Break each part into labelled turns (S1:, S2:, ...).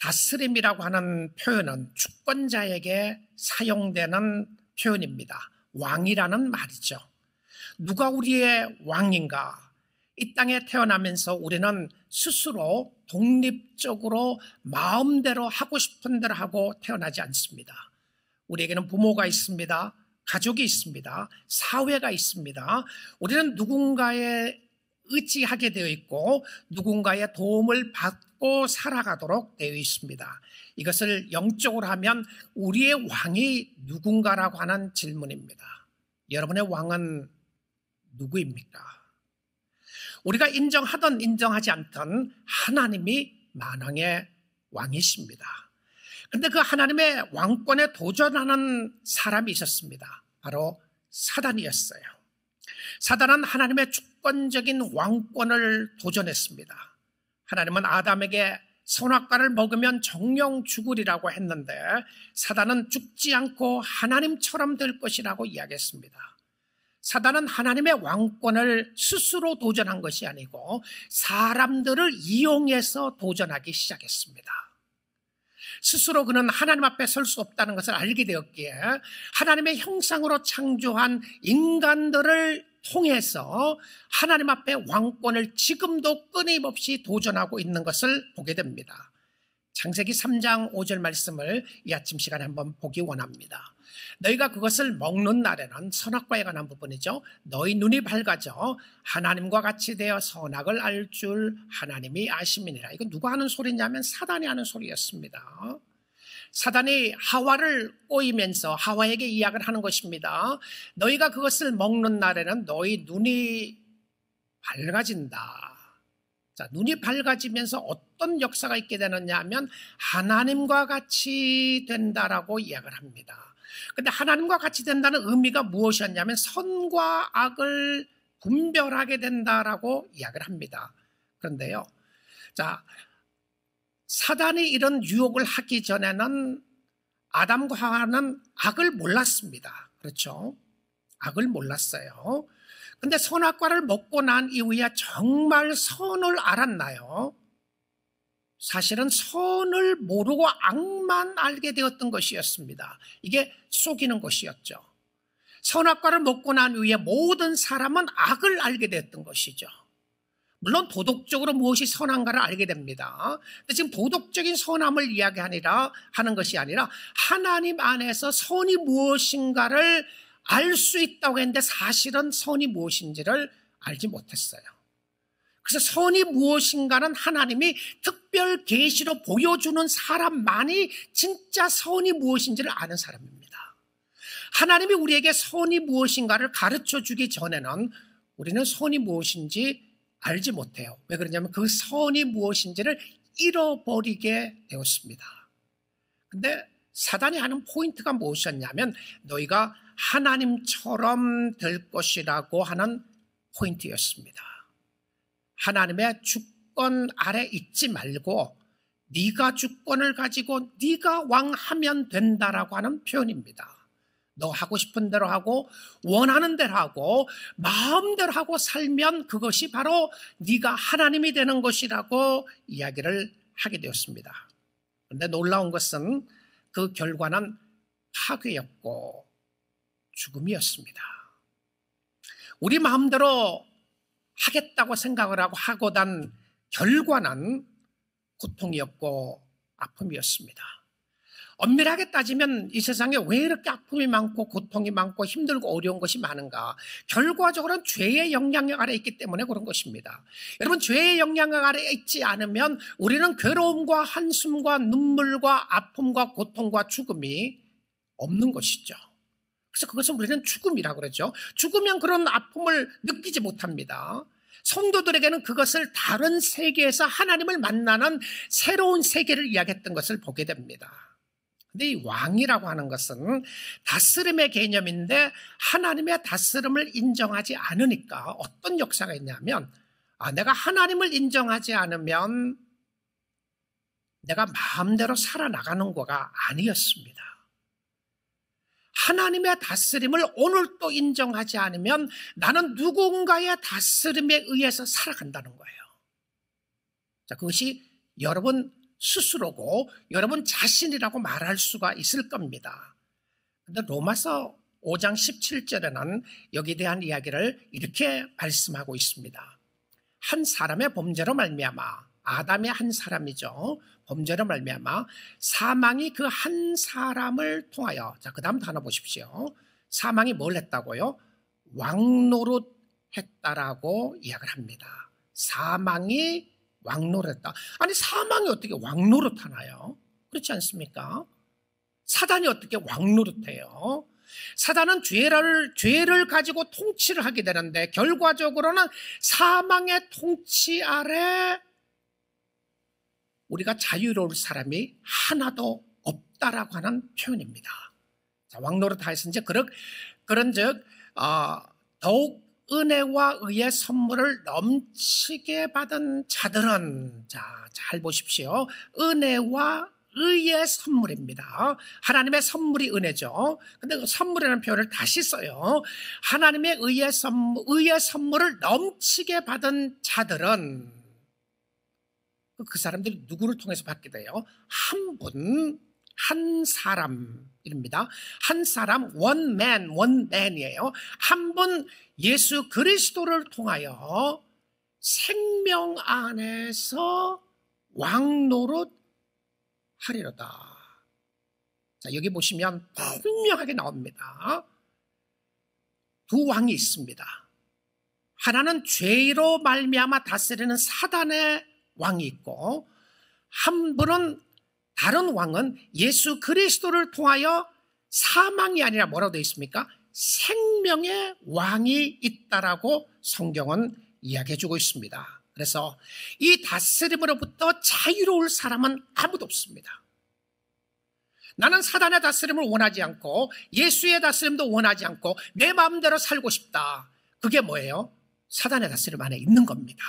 S1: 다스림이라고 하는 표현은 주권자에게 사용되는 표현입니다. 왕이라는 말이죠. 누가 우리의 왕인가? 이 땅에 태어나면서 우리는 스스로 독립적으로 마음대로 하고 싶은 대로 하고 태어나지 않습니다. 우리에게는 부모가 있습니다. 가족이 있습니다. 사회가 있습니다. 우리는 누군가에 의지하게 되어 있고 누군가의 도움을 받고 살아가도록 되어 있습니다. 이것을 영적으로 하면 우리의 왕이 누군가라고 하는 질문입니다. 여러분의 왕은 누구입니까? 우리가 인정하든 인정하지 않든 하나님이 만왕의 왕이십니다. 그런데 그 하나님의 왕권에 도전하는 사람이 있었습니다. 바로 사단이었어요. 사단은 하나님의 주권적인 왕권을 도전했습니다. 하나님은 아담에게 선악과를 먹으면 정령 죽으리라고 했는데 사단은 죽지 않고 하나님처럼 될 것이라고 이야기했습니다. 사단은 하나님의 왕권을 스스로 도전한 것이 아니고 사람들을 이용해서 도전하기 시작했습니다. 스스로 그는 하나님 앞에 설 수 없다는 것을 알게 되었기에 하나님의 형상으로 창조한 인간들을 통해서 하나님 앞에 왕권을 지금도 끊임없이 도전하고 있는 것을 보게 됩니다. 창세기 3장 5절 말씀을 이 아침 시간에 한번 보기 원합니다. 너희가 그것을 먹는 날에는 선악과에 관한 부분이죠. 너희 눈이 밝아져 하나님과 같이 되어 선악을 알 줄 하나님이 아심이니라. 이거 누가 하는 소리냐면 사단이 하는 소리였습니다. 사단이 하와를 꼬이면서 하와에게 이야기를 하는 것입니다. 너희가 그것을 먹는 날에는 너희 눈이 밝아진다. 자, 눈이 밝아지면서 어떤 역사가 있게 되느냐 하면 하나님과 같이 된다라고 이야기를 합니다. 근데 하나님과 같이 된다는 의미가 무엇이었냐면 선과 악을 분별하게 된다라고 이야기를 합니다. 그런데요, 자, 사단이 이런 유혹을 하기 전에는 아담과 하와는 악을 몰랐습니다. 그렇죠? 악을 몰랐어요. 근데 선악과를 먹고 난 이후에 정말 선을 알았나요? 사실은 선을 모르고 악만 알게 되었던 것이었습니다. 이게 속이는 것이었죠. 선악과를 먹고 난 이후에 모든 사람은 악을 알게 되었던 것이죠. 물론 도덕적으로 무엇이 선한가를 알게 됩니다. 근데 지금 도덕적인 선함을 하는 것이 아니라 하나님 안에서 선이 무엇인가를 알 수 있다고 했는데 사실은 선이 무엇인지를 알지 못했어요. 그래서 선이 무엇인가는 하나님이 특별 계시로 보여주는 사람만이 진짜 선이 무엇인지를 아는 사람입니다. 하나님이 우리에게 선이 무엇인가를 가르쳐 주기 전에는 우리는 선이 무엇인지 알지 못해요. 왜 그러냐면 그 선이 무엇인지를 잃어버리게 되었습니다. 근데 사단이 하는 포인트가 무엇이었냐면 너희가 하나님처럼 될 것이라고 하는 포인트였습니다. 하나님의 주권 아래 있지 말고 네가 주권을 가지고 네가 왕하면 된다라고 하는 표현입니다. 너 하고 싶은 대로 하고 원하는 대로 하고 마음대로 하고 살면 그것이 바로 네가 하나님이 되는 것이라고 이야기를 하게 되었습니다. 그런데 놀라운 것은 그 결과는 파괴였고 죽음이었습니다. 우리 마음대로 하겠다고 생각을 하고 난 결과는 고통이었고 아픔이었습니다. 엄밀하게 따지면 이 세상에 왜 이렇게 아픔이 많고 고통이 많고 힘들고 어려운 것이 많은가? 결과적으로는 죄의 영향력 아래 있기 때문에 그런 것입니다. 여러분, 죄의 영향력 아래 있지 않으면 우리는 괴로움과 한숨과 눈물과 아픔과 고통과 죽음이 없는 것이죠. 그래서 그것은 우리는 죽음이라고 그러죠. 죽으면 그런 아픔을 느끼지 못합니다. 성도들에게는 그것을 다른 세계에서 하나님을 만나는 새로운 세계를 이야기했던 것을 보게 됩니다. 근데 이 왕이라고 하는 것은 다스림의 개념인데 하나님의 다스림을 인정하지 않으니까 어떤 역사가 있냐면 내가 하나님을 인정하지 않으면 내가 마음대로 살아나가는 거가 아니었습니다. 하나님의 다스림을 오늘 또 인정하지 않으면 나는 누군가의 다스림에 의해서 살아간다는 거예요. 자, 그것이 여러분 스스로고 여러분 자신이라고 말할 수가 있을 겁니다. 그런데 로마서 5장 17절에는 여기에 대한 이야기를 이렇게 말씀하고 있습니다. 한 사람의 범죄로 말미암아, 아담의 한 사람이죠. 범죄로 말미암아 사망이 그 한 사람을 통하여, 자, 그 다음 단어 보십시오. 사망이 뭘 했다고요? 왕노릇 했다라고 이야기를 합니다. 사망이 왕노릇했다. 아니, 사망이 어떻게 왕노릇 하나요? 그렇지 않습니까? 사단이 어떻게 왕노릇해요? 사단은 죄를 가지고 통치를 하게 되는데 결과적으로는 사망의 통치 아래 우리가 자유로울 사람이 하나도 없다라고 하는 표현입니다. 자, 왕노릇하였은지 그런즉 더욱 은혜와 의의 선물을 넘치게 받은 자들은, 자, 잘 보십시오. 은혜와 의의 선물입니다. 하나님의 선물이 은혜죠. 근데 그 선물이라는 표현을 다시 써요. 하나님의 의의 선물을 넘치게 받은 자들은, 그 사람들이 누구를 통해서 받게 돼요? 한 분, 한 사람입니다. 한 사람, one man이에요. 한 분 예수 그리스도를 통하여 생명 안에서 왕노릇 하리로다. 자, 여기 보시면 분명하게 나옵니다. 두 왕이 있습니다. 하나는 죄로 말미암아 다스리는 사단의 왕이 있고, 한 분은, 다른 왕은 예수 그리스도를 통하여 사망이 아니라 뭐라고 되어 있습니까? 생명의 왕이 있다라고 성경은 이야기해 주고 있습니다. 그래서 이 다스림으로부터 자유로울 사람은 아무도 없습니다. 나는 사단의 다스림을 원하지 않고 예수의 다스림도 원하지 않고 내 마음대로 살고 싶다. 그게 뭐예요? 사단의 다스림 안에 있는 겁니다.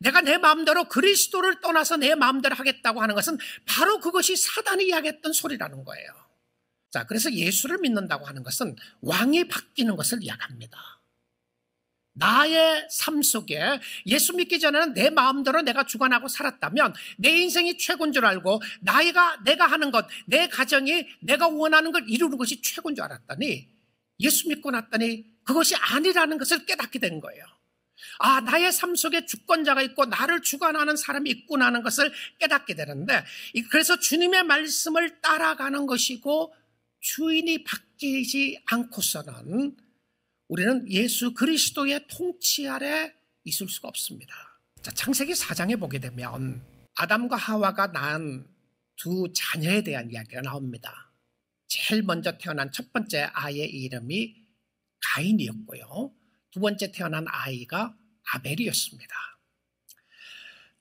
S1: 내가 내 마음대로 그리스도를 떠나서 내 마음대로 하겠다고 하는 것은 바로 그것이 사단이 이야기했던 소리라는 거예요. 자, 그래서 예수를 믿는다고 하는 것은 왕이 바뀌는 것을 이야기합니다. 나의 삶 속에 예수 믿기 전에는 내 마음대로 내가 주관하고 살았다면 내 인생이 최고인 줄 알고 내가 하는 것, 내 가정이 내가 원하는 걸 이루는 것이 최고인 줄 알았더니 예수 믿고 났더니 그것이 아니라는 것을 깨닫게 된 거예요. 아, 나의 삶 속에 주권자가 있고 나를 주관하는 사람이 있구나 하는 것을 깨닫게 되는데, 그래서 주님의 말씀을 따라가는 것이고 주인이 바뀌지 않고서는 우리는 예수 그리스도의 통치 아래 있을 수가 없습니다. 자, 창세기 4장에 보게 되면 아담과 하와가 낳은 두 자녀에 대한 이야기가 나옵니다. 제일 먼저 태어난 첫 번째 아이의 이름이 가인이었고요. 두 번째 태어난 아이가 아벨이었습니다.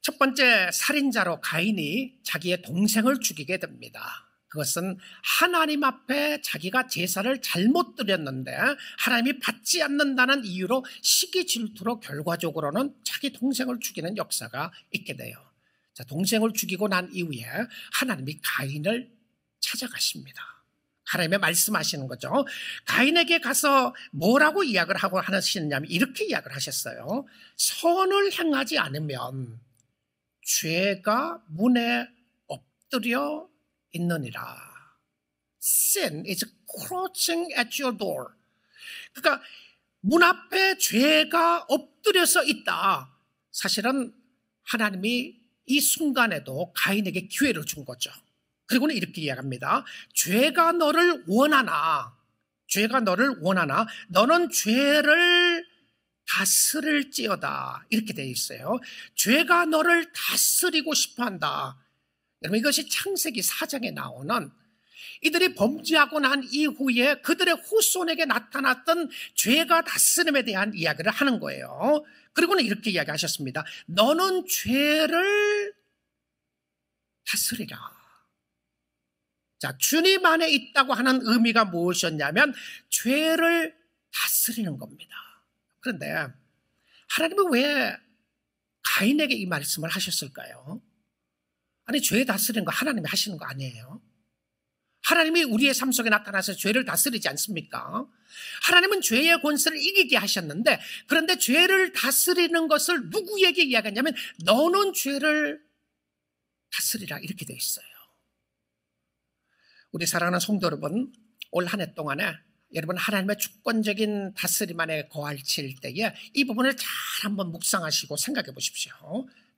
S1: 첫 번째 살인자로 가인이 자기의 동생을 죽이게 됩니다. 그것은 하나님 앞에 자기가 제사를 잘못 드렸는데 하나님이 받지 않는다는 이유로 시기 질투로 결과적으로는 자기 동생을 죽이는 역사가 있게 돼요. 자, 동생을 죽이고 난 이후에 하나님이 가인을 찾아가십니다. 하나님의 말씀하시는 거죠. 가인에게 가서 뭐라고 이야기를 하고 하시느냐면 이렇게 이야기를 하셨어요. 선을 행하지 않으면 죄가 문에 엎드려 있느니라. Sin is crouching at your door. 그러니까 문 앞에 죄가 엎드려서 있다. 사실은 하나님이 이 순간에도 가인에게 기회를 준 거죠. 그리고는 이렇게 이야기합니다. 죄가 너를 원하나 너는 죄를 다스릴지어다. 이렇게 되어 있어요. 죄가 너를 다스리고 싶어한다. 여러분, 이것이 창세기 4장에 나오는 이들이 범죄하고 난 이후에 그들의 후손에게 나타났던 죄가 다스림에 대한 이야기를 하는 거예요. 그리고는 이렇게 이야기하셨습니다. 너는 죄를 다스리라. 자, 주님 안에 있다고 하는 의미가 무엇이었냐면 죄를 다스리는 겁니다. 그런데 하나님은 왜 가인에게 이 말씀을 하셨을까요? 아니, 죄 다스리는 거 하나님이 하시는 거 아니에요? 하나님이 우리의 삶 속에 나타나서 죄를 다스리지 않습니까? 하나님은 죄의 권세를 이기게 하셨는데, 그런데 죄를 다스리는 것을 누구에게 이야기했냐면 너는 죄를 다스리라 이렇게 되어 있어요. 우리 사랑하는 성도 여러분, 올 한 해 동안에 여러분 하나님의 주권적인 다스림 안에 거하실 때에 이 부분을 잘 한번 묵상하시고 생각해 보십시오.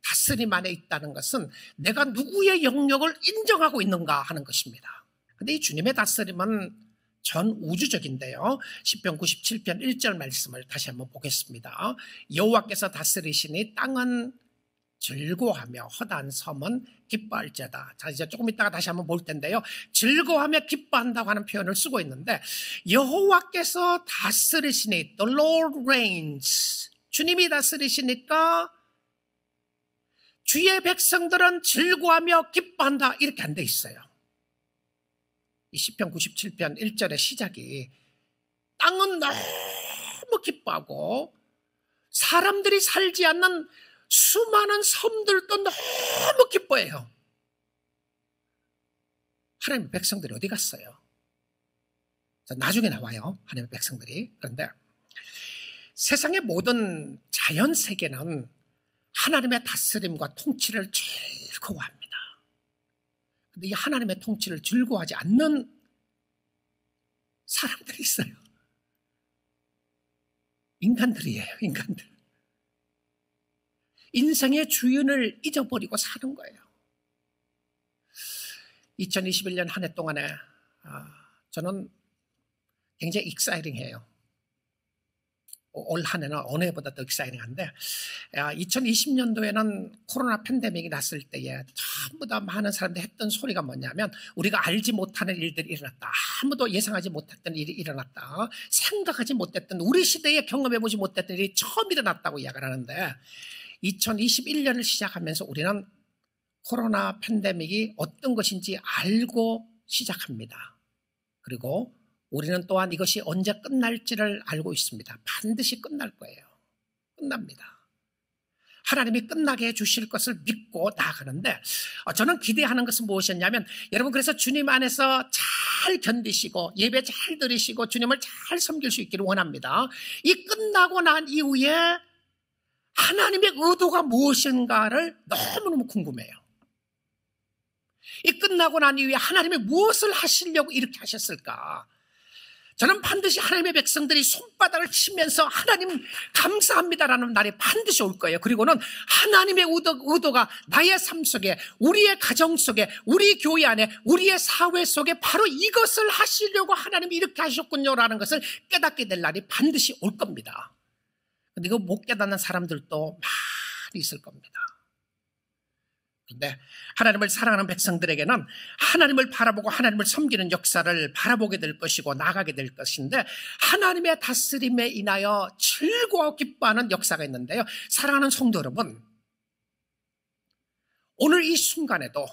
S1: 다스림 안에 있다는 것은 내가 누구의 영역을 인정하고 있는가 하는 것입니다. 그런데 이 주님의 다스림은 전 우주적인데요. 시편 97편 1절 말씀을 다시 한번 보겠습니다. 여호와께서 다스리시니 땅은 즐거워하며 허다한 섬은 기뻐할지어다. 자, 이제 조금 있다가 다시 한번 볼 텐데요. 즐거워하며 기뻐한다고 하는 표현을 쓰고 있는데, 여호와께서 다스리시니, the Lord reigns. 주님이 다스리시니까 주의 백성들은 즐거워하며 기뻐한다. 이렇게 안 돼 있어요. 이 시편 97편 1절의 시작이 땅은 너무 기뻐하고 사람들이 살지 않는 수많은 섬들도 너무 기뻐해요. 하나님의 백성들이 어디 갔어요? 나중에 나와요, 하나님의 백성들이. 그런데 세상의 모든 자연 세계는 하나님의 다스림과 통치를 즐거워합니다. 그런데 이 하나님의 통치를 즐거워하지 않는 사람들이 있어요. 인간들이에요, 인간들. 인생의 주인을 잊어버리고 사는 거예요. 2021년 한 해 동안에 저는 굉장히 익사이링해요. 올 한 해는 어느 해보다 더 익사이링한데, 2020년도에는 코로나 팬데믹이 났을 때에 전부 다 많은 사람들이 했던 소리가 뭐냐면, 우리가 알지 못하는 일들이 일어났다, 아무도 예상하지 못했던 일이 일어났다, 생각하지 못했던, 우리 시대에 경험해보지 못했던 일이 처음 일어났다고 이야기를 하는데, 2021년을 시작하면서 우리는 코로나 팬데믹이 어떤 것인지 알고 시작합니다. 그리고 우리는 또한 이것이 언제 끝날지를 알고 있습니다. 반드시 끝날 거예요. 끝납니다. 하나님이 끝나게 해주실 것을 믿고 나아가는데, 저는 기대하는 것은 무엇이었냐면, 여러분, 그래서 주님 안에서 잘 견디시고 예배 잘 드리시고 주님을 잘 섬길 수 있기를 원합니다. 이 끝나고 난 이후에 하나님의 의도가 무엇인가를 너무너무 궁금해요. 이 끝나고 난 이후에 하나님이 무엇을 하시려고 이렇게 하셨을까? 저는 반드시 하나님의 백성들이 손바닥을 치면서 하나님 감사합니다라는 날이 반드시 올 거예요. 그리고는 하나님의 의도가 나의 삶 속에, 우리의 가정 속에, 우리 교회 안에, 우리의 사회 속에 바로 이것을 하시려고 하나님이 이렇게 하셨군요라는 것을 깨닫게 될 날이 반드시 올 겁니다. 근데 이거 못 깨닫는 사람들도 많이 있을 겁니다. 그런데 하나님을 사랑하는 백성들에게는 하나님을 바라보고 하나님을 섬기는 역사를 바라보게 될 것이고 나가게 될 것인데, 하나님의 다스림에 인하여 즐거워 기뻐하는 역사가 있는데요. 사랑하는 성도 여러분, 오늘 이 순간에도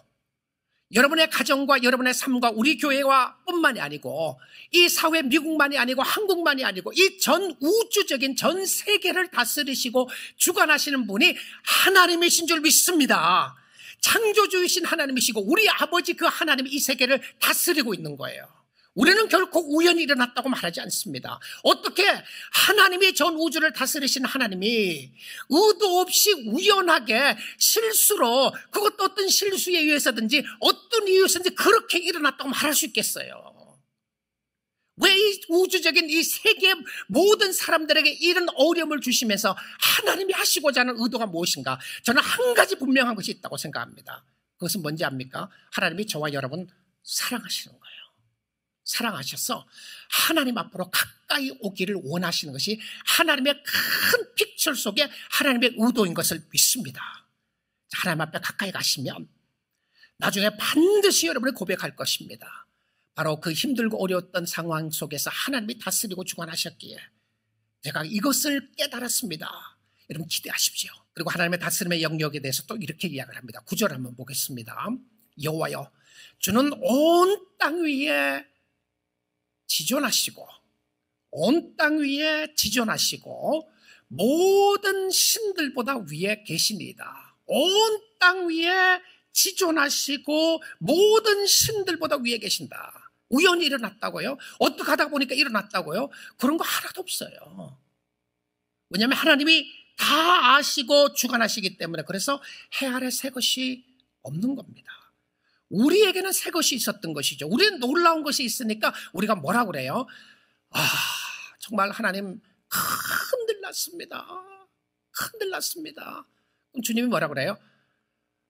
S1: 여러분의 가정과 여러분의 삶과 우리 교회와 뿐만이 아니고, 이 사회 미국만이 아니고 한국만이 아니고 이 전 우주적인 전 세계를 다스리시고 주관하시는 분이 하나님이신 줄 믿습니다. 창조주이신 하나님이시고 우리 아버지 그 하나님이 이 세계를 다스리고 있는 거예요. 우리는 결코 우연히 일어났다고 말하지 않습니다. 어떻게 하나님이 전 우주를 다스리신 하나님이 의도 없이 우연하게 실수로, 그것도 어떤 실수에 의해서든지 어떤 이유에서든지 그렇게 일어났다고 말할 수 있겠어요? 왜 이 우주적인 이 세계 모든 사람들에게 이런 어려움을 주시면서 하나님이 하시고자 하는 의도가 무엇인가? 저는 한 가지 분명한 것이 있다고 생각합니다. 그것은 뭔지 압니까? 하나님이 저와 여러분 사랑하시는 거예요. 사랑하셔서 하나님 앞으로 가까이 오기를 원하시는 것이 하나님의 큰 픽처 속에 하나님의 의도인 것을 믿습니다. 하나님 앞에 가까이 가시면 나중에 반드시 여러분이 고백할 것입니다. 바로 그 힘들고 어려웠던 상황 속에서 하나님이 다스리고 주관하셨기에 제가 이것을 깨달았습니다. 여러분 기대하십시오. 그리고 하나님의 다스림의 영역에 대해서 또 이렇게 이야기를 합니다. 9절 한번 보겠습니다. 여호와여, 주는 온 땅 위에 지존하시고, 온 땅 위에 지존하시고 모든 신들보다 위에 계시니이다. 온 땅 위에 지존하시고 모든 신들보다 위에 계신다. 우연히 일어났다고요? 어떻게 하다 보니까 일어났다고요? 그런 거 하나도 없어요. 왜냐하면 하나님이 다 아시고 주관하시기 때문에. 그래서 해 아래 새 것이 없는 겁니다. 우리에게는 새 것이 있었던 것이죠. 우리는 놀라운 것이 있으니까 우리가 뭐라고 그래요? 정말 하나님 큰일 났습니다. 큰일 났습니다. 그럼 주님이 뭐라고 그래요?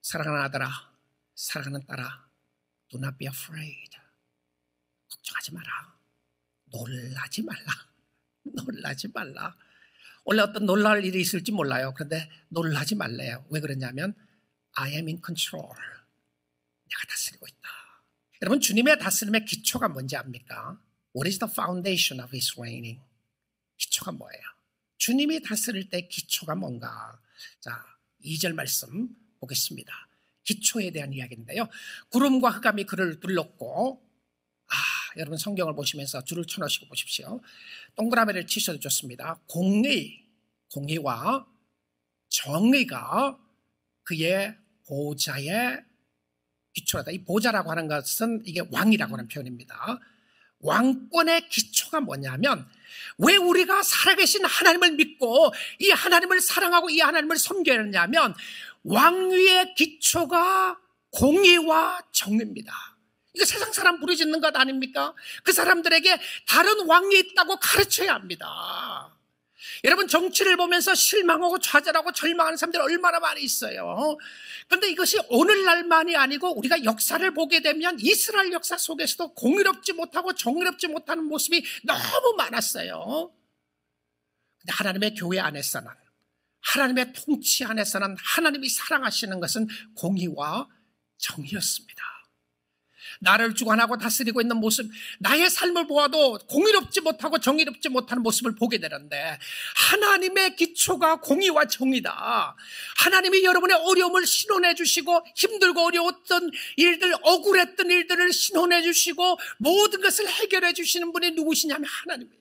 S1: 사랑하는 아들아, 사랑하는 딸아, do not be afraid. 걱정하지 마라. 놀라지 말라. 놀라지 말라. 원래 어떤 놀랄 일이 있을지 몰라요. 그런데 놀라지 말래요. 왜 그러냐면 I am in control. 내가 다스리고 있다. 여러분, 주님의 다스림의 기초가 뭔지 압니까? What is the foundation of His reigning? 기초가 뭐예요? 주님이 다스릴 때 기초가 뭔가? 자, 2절 말씀 보겠습니다. 기초에 대한 이야기인데요. 구름과 흑암이 그를 둘렀고, 여러분 성경을 보시면서 줄을 쳐놓으시고 보십시오. 동그라미를 치셔도 좋습니다. 공의와 정의가 그의 보좌의 기초라다. 이 보좌라고 하는 것은 이게 왕이라고 하는 표현입니다. 왕권의 기초가 뭐냐면, 왜 우리가 살아계신 하나님을 믿고 이 하나님을 사랑하고 이 하나님을 섬겨야 하냐면, 왕위의 기초가 공의와 정의입니다. 이거 세상 사람 부르짖는 것 아닙니까? 그 사람들에게 다른 왕이 있다고 가르쳐야 합니다. 여러분, 정치를 보면서 실망하고 좌절하고 절망하는 사람들이 얼마나 많이 있어요. 그런데 이것이 오늘날만이 아니고 우리가 역사를 보게 되면 이스라엘 역사 속에서도 공의롭지 못하고 정의롭지 못하는 모습이 너무 많았어요. 근데 하나님의 교회 안에서는, 하나님의 통치 안에서는 하나님이 사랑하시는 것은 공의와 정의였습니다. 나를 주관하고 다스리고 있는 모습, 나의 삶을 보아도 공의롭지 못하고 정의롭지 못하는 모습을 보게 되는데, 하나님의 기초가 공의와 정의다. 하나님이 여러분의 어려움을 신원해 주시고, 힘들고 어려웠던 일들, 억울했던 일들을 신원해 주시고, 모든 것을 해결해 주시는 분이 누구시냐면 하나님이에요.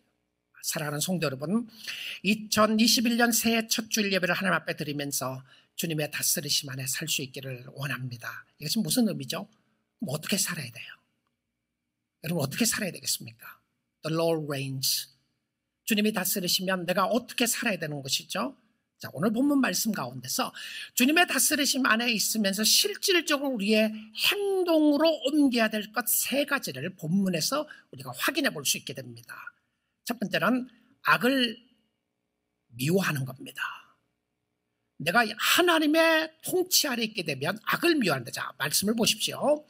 S1: 사랑하는 성도 여러분, 2021년 새해 첫 주일 예배를 하나님 앞에 드리면서 주님의 다스리심 안에 살 수 있기를 원합니다. 이것이 무슨 의미죠? 그럼 어떻게 살아야 돼요? 여러분, 어떻게 살아야 되겠습니까? The Lord reigns. 주님이 다스리시면 내가 어떻게 살아야 되는 것이죠? 자, 오늘 본문 말씀 가운데서 주님의 다스리심 안에 있으면서 실질적으로 우리의 행동으로 옮겨야 될 것 세 가지를 본문에서 우리가 확인해 볼 수 있게 됩니다. 첫 번째는 악을 미워하는 겁니다. 내가 하나님의 통치 아래 있게 되면 악을 미워한다. 자, 말씀을 보십시오.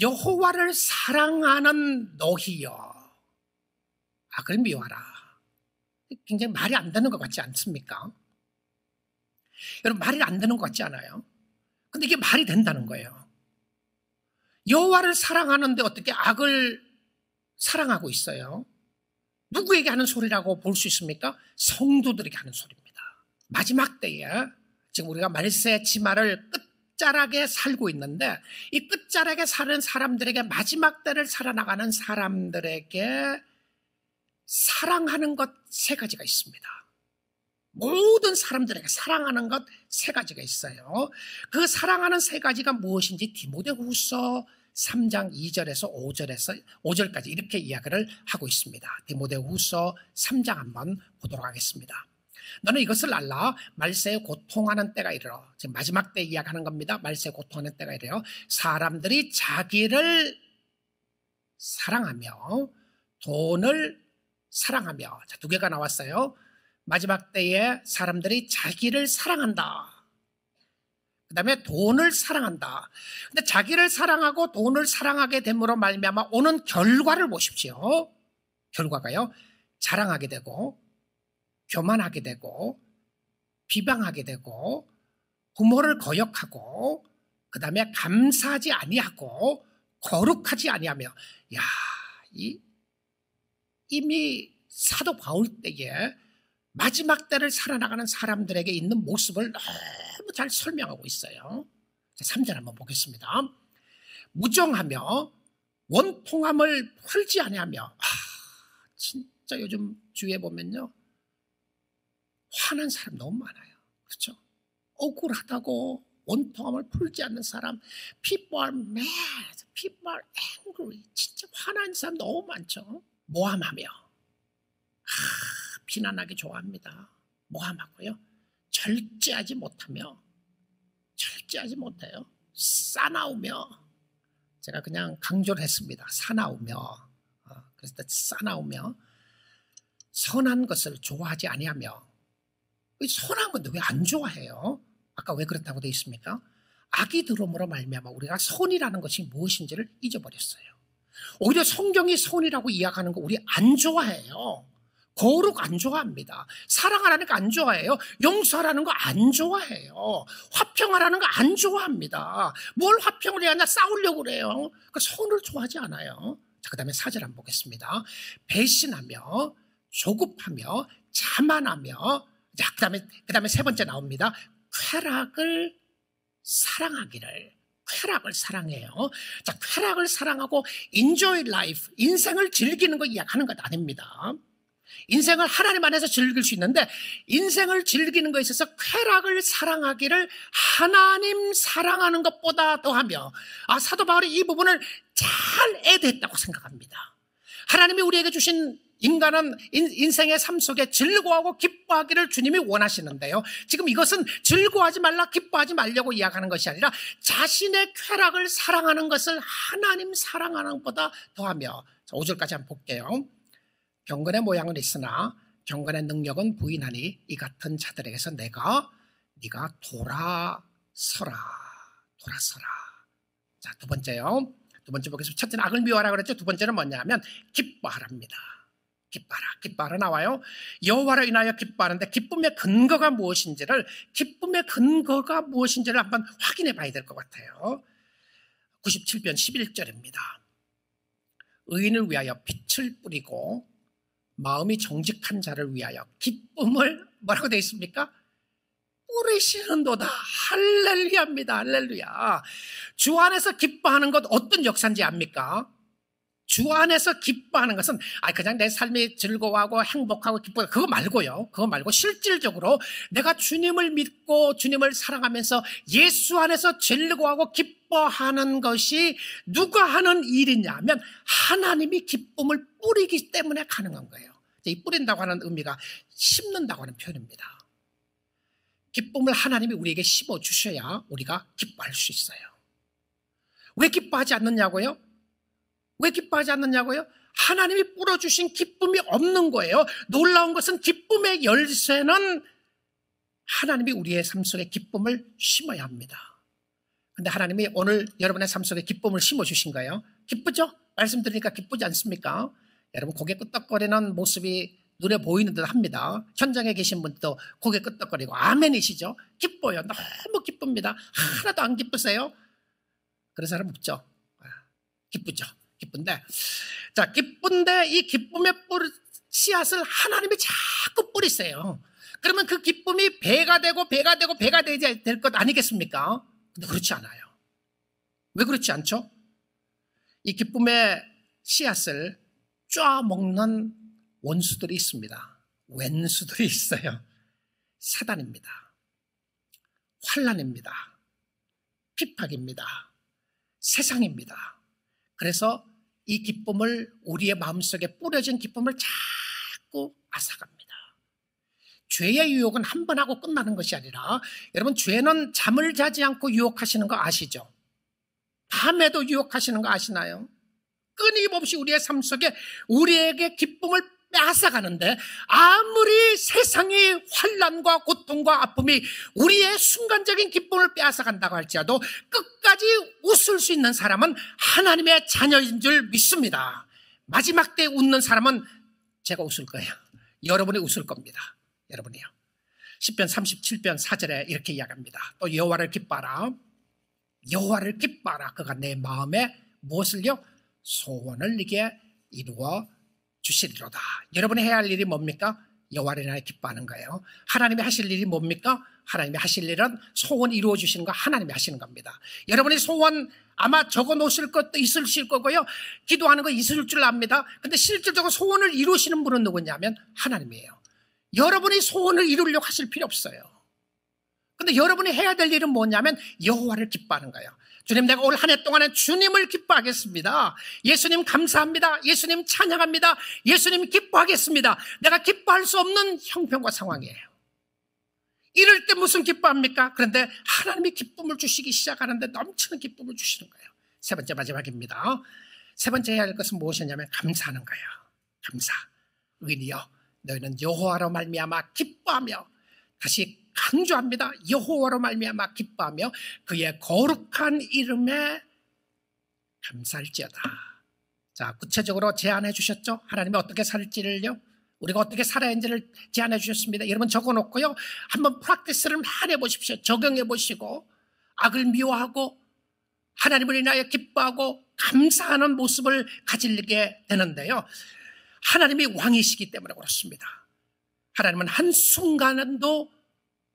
S1: 여호와를 사랑하는 너희여, 악을 미워하라. 굉장히 말이 안 되는 것 같지 않습니까? 여러분, 말이 안 되는 것 같지 않아요? 근데 이게 말이 된다는 거예요. 여호와를 사랑하는데 어떻게 악을 사랑하고 있어요? 누구에게 하는 소리라고 볼 수 있습니까? 성도들에게 하는 소리입니다. 마지막 때에 지금 우리가 말세 지마를 끝자락에 살고 있는데, 이 끝자락에 사는 사람들에게, 마지막 때를 살아나가는 사람들에게 사랑하는 것 세 가지가 있습니다. 모든 사람들에게 사랑하는 것 세 가지가 있어요. 그 사랑하는 세 가지가 무엇인지 디모데후서 3장 2절에서 5절까지 이렇게 이야기를 하고 있습니다. 디모데후서 3장 한번 보도록 하겠습니다. 너는 이것을 알라. 말세에 고통하는 때가 이르러. 지금 마지막 때 이야기하는 겁니다. 말세에 고통하는 때가 이르러 사람들이 자기를 사랑하며 돈을 사랑하며. 자, 두 개가 나왔어요. 마지막 때에 사람들이 자기를 사랑한다. 그 다음에 돈을 사랑한다. 근데 자기를 사랑하고 돈을 사랑하게 됨으로 말미암아 오는 결과를 보십시오. 결과가요, 자랑하게 되고, 교만하게 되고, 비방하게 되고, 부모를 거역하고, 그 다음에 감사하지 아니하고, 거룩하지 아니하며. 야, 이미 사도 바울 때에 마지막 때를 살아나가는 사람들에게 있는 모습을 너무 잘 설명하고 있어요. 3절 한번 보겠습니다. 무정하며 원통함을 풀지 아니하며. 진짜 요즘 주위에 보면요, 화난 사람 너무 많아요. 그렇죠? 억울하다고 원통함을 풀지 않는 사람, people are mad, people are angry. 진짜 화난 사람 너무 많죠. 모함하며. 비난하기 좋아합니다. 모함하고요. 절제하지 못해요. 싸나우며, 제가 그냥 강조를 했습니다. 사나우며, 그래서 싸나우며 선한 것을 좋아하지 아니하며. 선한 건데 왜 안 좋아해요? 아까 왜 그렇다고 되어 있습니까? 악이 들어옴으로 말미암아 우리가 선이라는 것이 무엇인지를 잊어버렸어요. 오히려 성경이 선이라고 이야기하는 거 우리 안 좋아해요. 거룩 안 좋아합니다. 사랑하라는 거 안 좋아해요. 용서하라는 거 안 좋아해요. 화평하라는 거 안 좋아합니다. 뭘 화평을 해야 하냐, 싸우려고 그래요. 그 선을 좋아하지 않아요. 자, 그 다음에 4절 한번 보겠습니다. 배신하며 조급하며 자만하며, 자, 그 다음에 세 번째 나옵니다. 쾌락을 사랑하기를. 쾌락을 사랑해요. 자, 쾌락을 사랑하고 enjoy life, 인생을 즐기는 거 이야기하는 것 아닙니다. 인생을 하나님 안에서 즐길 수 있는데, 인생을 즐기는 것에 있어서 쾌락을 사랑하기를 하나님 사랑하는 것보다 더하며, 사도 바울이 이 부분을 잘 애대했다고 생각합니다. 하나님이 우리에게 주신 인간은 인생의 삶 속에 즐거워하고 기뻐하기를 주님이 원하시는데요, 지금 이것은 즐거워하지 말라, 기뻐하지 말려고 이야기하는 것이 아니라 자신의 쾌락을 사랑하는 것을 하나님 사랑하는 것보다 더하며. 자, 5절까지 한번 볼게요. 경건의 모양은 있으나 경건의 능력은 부인하니 이 같은 자들에게서 네가 돌아서라. 자, 두 번째요. 두 번째 보겠습니다. 첫째는 악을 미워하라 그랬죠. 두 번째는 뭐냐면 기뻐하랍니다. 기뻐하라 나와요. 여호와로 인하여 기뻐하는데 기쁨의 근거가 무엇인지를 한번 확인해 봐야 될 것 같아요. 97편 11절입니다. 의인을 위하여 빛을 뿌리고 마음이 정직한 자를 위하여 기쁨을 뭐라고 되어 있습니까? 뿌리시는도다. 할렐루야입니다. 할렐루야. 주 안에서 기뻐하는 것 어떤 역사인지 압니까? 주 안에서 기뻐하는 것은 그냥 내 삶이 즐거워하고 행복하고 기뻐요, 그거 말고 실질적으로 내가 주님을 믿고 주님을 사랑하면서 예수 안에서 즐거워하고 기뻐하는 것이 누가 하는 일이냐 하면 하나님이 기쁨을 뿌리기 때문에 가능한 거예요. 이 뿌린다고 하는 의미가 심는다고 하는 표현입니다. 기쁨을 하나님이 우리에게 심어 주셔야 우리가 기뻐할 수 있어요. 왜 기뻐하지 않느냐고요? 하나님이 뿌려주신 기쁨이 없는 거예요. 놀라운 것은 기쁨의 열쇠는 하나님이 우리의 삶 속에 기쁨을 심어야 합니다. 그런데 하나님이 오늘 여러분의 삶 속에 기쁨을 심어주신 거예요. 기쁘죠? 말씀드리니까 기쁘지 않습니까? 여러분 고개 끄덕거리는 모습이 눈에 보이는 듯 합니다. 현장에 계신 분도 고개 끄덕거리고 아멘이시죠? 기뻐요. 너무 기쁩니다. 하나도 안 기쁘세요? 그런 사람 없죠? 기쁘죠? 기쁜데 이 기쁨의 씨앗을 하나님이 자꾸 뿌리세요. 그러면 그 기쁨이 배가 되고 되어야 될 것 아니겠습니까? 근데 그렇지 않아요. 왜 그렇지 않죠? 이 기쁨의 씨앗을 쪼아먹는 원수들이 있습니다. 왼수들이 있어요. 사단입니다. 환난입니다. 핍박입니다. 세상입니다. 그래서 이 기쁨을, 우리의 마음속에 뿌려진 기쁨을 자꾸 앗아갑니다. 죄의 유혹은 한 번 하고 끝나는 것이 아니라, 여러분 죄는 잠을 자지 않고 유혹하시는 거 아시죠? 밤에도 유혹하시는 거 아시나요? 끊임없이 우리의 삶 속에 우리에게 기쁨을 뺏어가는데, 아무리 세상의 환난과 고통과 아픔이 우리의 순간적인 기쁨을 빼앗아간다고 할지라도 끝까지 웃을 수 있는 사람은 하나님의 자녀인 줄 믿습니다. 마지막 때 웃는 사람은 제가 웃을 거예요. 여러분이 웃을 겁니다. 여러분이요. 시편 37편 4절에 이렇게 이야기합니다. 또 여호와를 기뻐하라. 그가 내 마음에 무엇을요? 소원을 네게 이루어 주시리로다. 여러분이 해야 할 일이 뭡니까? 여호와를 인하여 기뻐하는 거예요. 하나님이 하실 일이 뭡니까? 하나님이 하실 일은 소원 이루어 주시는 거 하나님이 하시는 겁니다. 여러분이 소원 아마 적어 놓으실 것도 있으실 거고요, 기도하는 거 있을 줄 압니다. 근데 실질적으로 소원을 이루시는 분은 누구냐면 하나님이에요. 여러분이 소원을 이루려고 하실 필요 없어요. 근데 여러분이 해야 될 일은 뭐냐면 여호와를 기뻐하는 거예요. 주님, 내가 올 한 해 동안에 주님을 기뻐하겠습니다. 예수님 감사합니다. 예수님 찬양합니다. 예수님 기뻐하겠습니다. 내가 기뻐할 수 없는 형편과 상황이에요. 이럴 때 무슨 기뻐합니까? 그런데 하나님이 기쁨을 주시기 시작하는데 넘치는 기쁨을 주시는 거예요. 세 번째 마지막입니다. 세 번째 해야 할 것은 무엇이냐면 감사하는 거예요. 감사. 의인이여 너희는 여호와로 말미암아 기뻐하며, 다시 강조합니다. 여호와로 말미암아 기뻐하며 그의 거룩한 이름에 감사할지어다. 자, 구체적으로 제안해 주셨죠? 하나님이 어떻게 살지를요, 우리가 어떻게 살아야 하는지를 제안해 주셨습니다. 여러분 적어놓고요, 한번 프랙티스를 많이 해보십시오. 적용해 보시고 악을 미워하고 하나님을 인하여 기뻐하고 감사하는 모습을 가지게 되는데요, 하나님이 왕이시기 때문에 그렇습니다. 하나님은 한순간도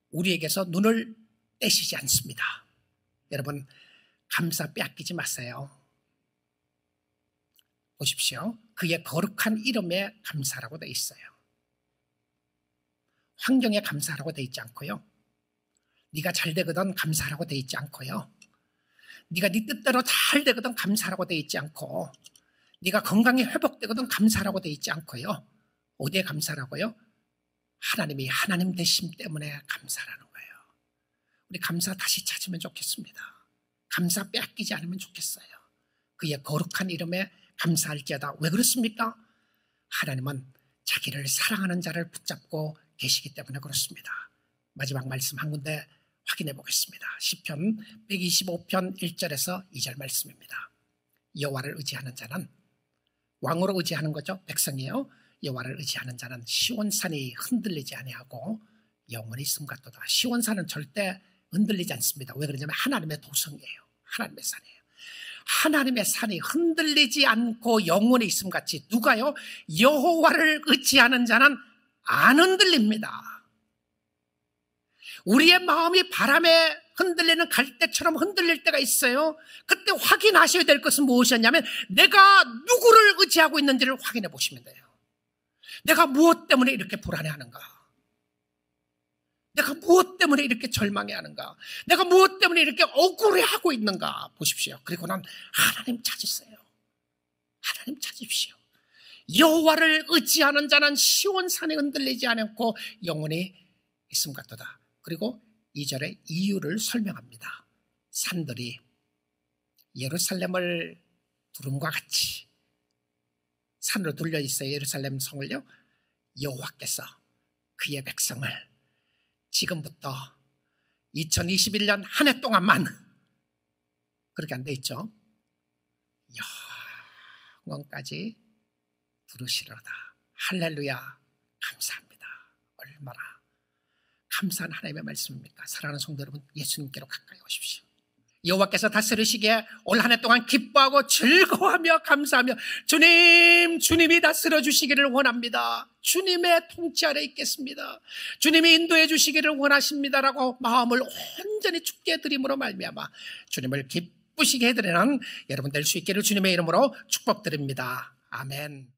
S1: 우리에게서 눈을 떼시지 않습니다. 여러분 감사 빼앗기지 마세요. 보십시오. 그의 거룩한 이름에 감사라고 되어 있어요. 환경에 감사라고 되어 있지 않고요, 네가 잘 되거든 감사라고 되어 있지 않고요, 네가 네 뜻대로 잘 되거든 감사라고 되어 있지 않고, 네가 건강이 회복되거든 감사라고 되어 있지 않고요, 어디에 감사라고요? 하나님이 하나님 되심 때문에 감사라는 거예요. 우리 감사 다시 찾으면 좋겠습니다. 감사 빼앗기지 않으면 좋겠어요. 그의 거룩한 이름에 감사할지어다. 왜 그렇습니까? 하나님은 자기를 사랑하는 자를 붙잡고 계시기 때문에 그렇습니다. 마지막 말씀 한 군데 확인해 보겠습니다. 시편 125편 1절에서 2절 말씀입니다. 여호와를 의지하는 자는, 왕으로 의지하는 거죠. 백성이에요. 여호와를 의지하는 자는 시온산이 흔들리지 아니하고 영원히 있음 같도다. 시온산은 절대 흔들리지 않습니다. 왜 그러냐면 하나님의 도성이에요. 하나님의 산이에요. 하나님의 산이 흔들리지 않고 영원히 있음 같이, 누가요? 여호와를 의지하는 자는 안 흔들립니다. 우리의 마음이 바람에 흔들리는 갈대처럼 흔들릴 때가 있어요. 그때 확인하셔야 될 것은 무엇이었냐면, 내가 누구를 의지하고 있는지를 확인해 보시면 돼요. 내가 무엇 때문에 이렇게 불안해하는가? 내가 무엇 때문에 이렇게 절망해하는가? 내가 무엇 때문에 이렇게 억울해하고 있는가? 보십시오. 그리고는 하나님 찾으세요. 하나님 찾으십시오. 여호와를 의지하는 자는 시온산에 흔들리지 않고 영원히 있음 같도다. 그리고 2절에 이유를 설명합니다. 산들이 예루살렘을 두름과 같이 산으로 둘려 있어요. 예루살렘 성을요. 여호와께서 그의 백성을 지금부터 2021년 한 해 동안만, 그렇게 안 돼 있죠, 영원까지 부르시로다. 할렐루야. 감사합니다. 얼마나 감사한 하나님의 말씀입니까? 사랑하는 성도 여러분, 예수님께로 가까이 오십시오. 여호와께서 다스리시기에 올 한 해 동안 기뻐하고 즐거워하며 감사하며, 주님이 다스려 주시기를 원합니다. 주님의 통치 아래 있겠습니다. 주님이 인도해 주시기를 원하십니다라고 마음을 온전히 주께 드림으로 말미암아 주님을 기쁘시게 해드리는 여러분 될 수 있기를 주님의 이름으로 축복드립니다. 아멘.